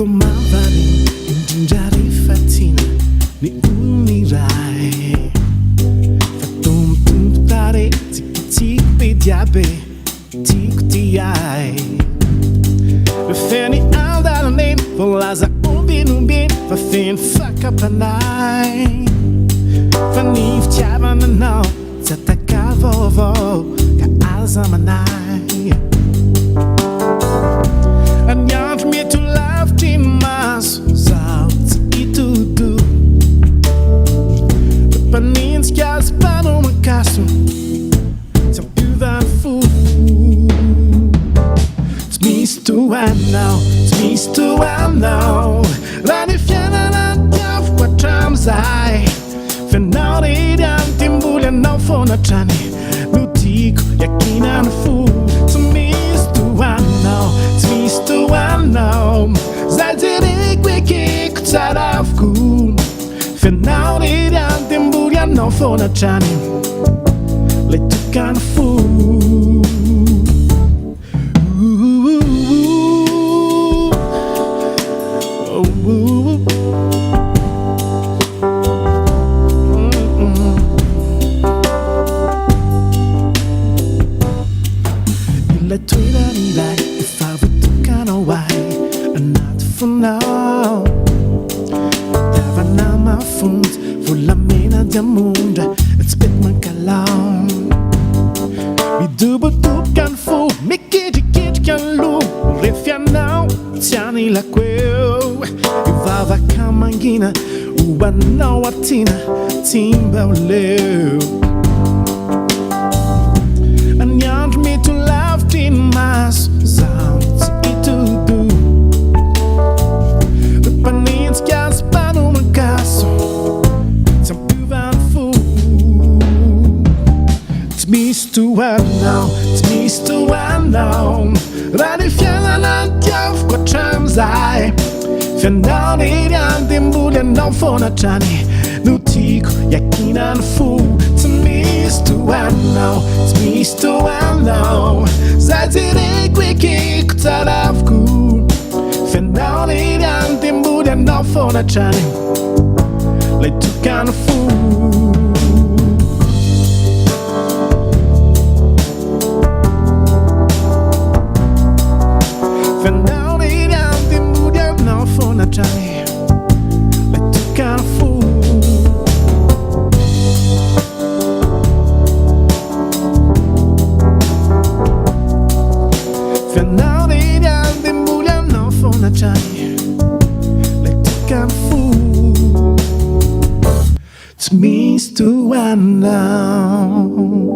Fatto mavare ingingiare fatina ni unirai. Fatto un puntare ziki diabe ti ai. Feni aldalen Volaza umbin Fafin faka panai Fanif tjavan anau Zataka vovo Ka azamanai Anyant me to love timas Zout itu du Paninska spano makasu Som uvan fu Misy Toa Anao, Tsy Misy Toa Anao. Raha ny fiainana tiavoko hatramin'izay Fianao rery antim-boly anao foana hatrany No tiako iakina ny fo Tsy misy Toa Anao, Tsy misy Toa Anao. Zay jereko ekeko tsara avokoa Fianao rery antim-boly anao foana hatrany Lay tokana fo Ilay toerana iray efa voatokanao ahy anaty fonao Davana mafonja volamena diamondra tsy mety mankalao Midobodoboka ny fo mikitriketrika ny loha Rehefa ianao tsy anilako eo Ivavaka mangina ho anao atina tsy mba ho leo Any andro mety ho lavitry ny maso Zaho tsy itodo Mpanenjika sy mpanoman-kaso Tsy ampiova ny fo Tsy misy Toa Anao, Tsy misy Toa Anao. Raha ny fiainana tiavoko hatramin'izay Fianao rery antim-boly anao foana hatrany No tiako iakina ny fo Tsy misy Toa Anao, Tsy misy Toa Anao. Zay jereko ekeko tsara avokoa Fianao rery antim-boly anao foana hatrany Lay tokana fo Fianao rery antim-boly anao foana hatrany Lay tokana fo Fianao rery antim-boly anao foana hatrany Lay tokana fo Tsy misy Toa Anao.